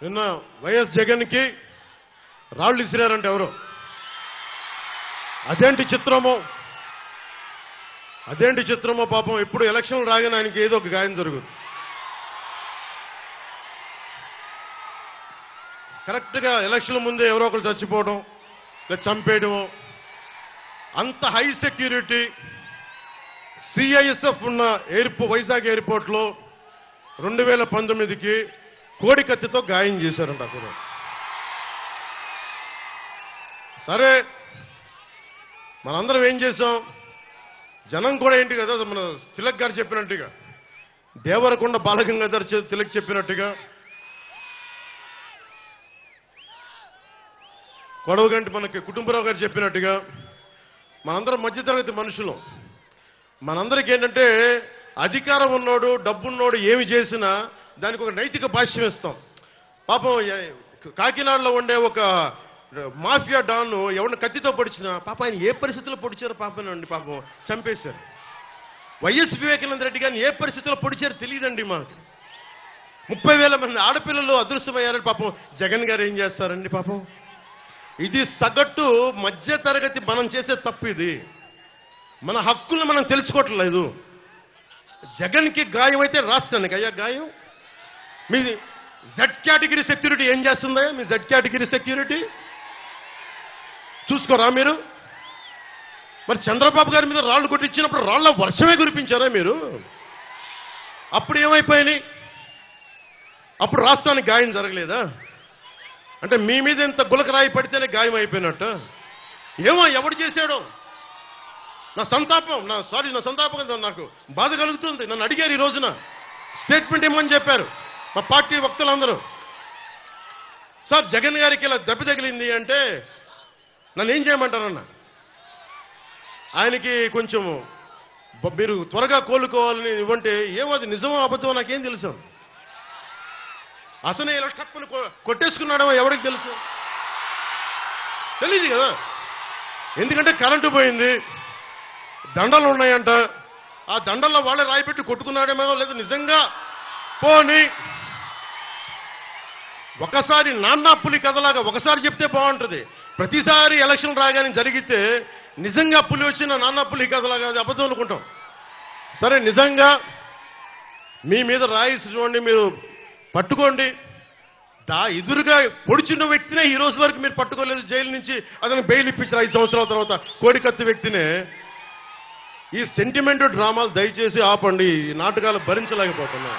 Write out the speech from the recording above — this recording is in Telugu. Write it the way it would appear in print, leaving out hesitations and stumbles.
నిన్న వైఎస్ జగన్కి రాళ్ళు ఇసిరారంటే ఎవరు? అదేంటి చిత్రమో పాపం. ఇప్పుడు ఎలక్షన్లు రాగానే ఆయనకి ఏదో ఒక గాయం జరుగుతుంది. కరెక్ట్గా ఎలక్షన్ల ముందే ఎవరో ఒకరు చచ్చిపోవడం లేదా చంపేయడం. అంత హై సెక్యూరిటీ సిఐఎస్ఎఫ్ ఉన్న వైజాగ్ ఎయిర్పోర్ట్లో 2019కి కోడి కత్తితో గాయం చేశారంట అక్కడ. సరే, మనందరం ఏం చేశాం? జనం కూడా ఏంటి కదా, మన తిలక్ గారు చెప్పినట్టుగా, దేవరకొండ బాలగంగాధర్ తిలక్ చెప్పినట్టుగా, కొడవగంటి మనకి కుటుంబరావు గారు చెప్పినట్టుగా, మనందరం మధ్యతరగతి మనుషులు. మనందరికీ ఏంటంటే అధికారం ఉన్నోడు డబ్బున్నోడు ఏమి చేసినా దానికి ఒక నైతిక భాష్యం ఇస్తాం. పాపం కాకినాడలో ఉండే ఒక మాఫియా డాన్ ఎవరిని కత్తితో పొడిచినా పాప ఆయన ఏ పరిస్థితుల్లో పొడిచారో పాపనండి, పాపం చంపేశారు. వైఎస్ వివేకానంద రెడ్డి గారిని ఏ పరిస్థితుల్లో పొడిచారో తెలియదండి మాకు. 30,000 మంది ఆడపిల్లలు అదృశ్యమయ్యారని పాపం జగన్ గారు ఏం చేస్తారండి పాపం. ఇది సగటు మధ్య తరగతి మనం చేసే తప్పు. ఇది మన హక్కులను మనం తెలుసుకోవట్లేదు. జగన్కి గాయం అయితే రాష్ట్రానికి అయ్యా గాయం. మీ జెడ్ కేటగిరీ సెక్యూరిటీ ఏం చేస్తుందా? మీ జెడ్ కేటగిరీ సెక్యూరిటీ చూసుకోరా మీరు? మరి చంద్రబాబు గారి మీద రాళ్లు కొట్టించినప్పుడు రాళ్ల వర్షమే కురిపించారా మీరు? అప్పుడు ఏమైపోయినాయి? అప్పుడు రాష్ట్రానికి గాయం జరగలేదా? అంటే మీ మీద ఇంత గులకరాయి పడితేనే గాయం అయిపోయినట్టు. ఏమో ఎవడు చేశాడో నా సంతాపం నాకు బాధ కలుగుతుంది. నన్ను అడిగారు ఈ రోజున స్టేట్మెంట్ ఇవ్వమని చెప్పారు మా పార్టీ వక్తలందరూ. సార్ జగన్ గారికి ఇలా దెబ్బ తగిలింది అంటే నన్ను ఏం చేయమంటారన్న? ఆయనకి కొంచెం మీరు త్వరగా కోలుకోవాలని ఇవ్వంటే ఏమో అది నిజమో అబద్ధమో నాకేం తెలుసు. అతనే ఇలా టక్కుని కొట్టేసుకున్నాడో ఎవరికి తెలుసు? తెలియదు కదా. ఎందుకంటే కరెంటు పోయింది, దండలు ఉన్నాయంట. ఆ దండల్లో వాళ్ళే రాయిపెట్టి కొట్టుకున్నాడేమో, లేదు నిజంగా పోని ఒకసారి నాన్న పులి కథలాగా ఒకసారి చెప్తే బాగుంటుంది. ప్రతిసారి ఎలక్షన్ రాగానే జరిగితే నిజంగా పులి వచ్చిన నాన్న పులి కథలాగా అది అబద్ధం అనుకుంటాం. సరే, నిజంగా మీ మీద రాయి చూడండి, మీరు పట్టుకోండి. ఎదురుగా పొడిచిన వ్యక్తినే ఈ రోజు వరకు మీరు పట్టుకోలేదు. జైలు నుంచి అతను బెయిల్ ఇప్పించారు 5 సంవత్సరాల తర్వాత. కోడికత్తి వ్యక్తినే. ఈ సెంటిమెంట్ డ్రామాలు దయచేసి ఆపండి. ఈ నాటకాలు భరించలేకపోతున్నాం.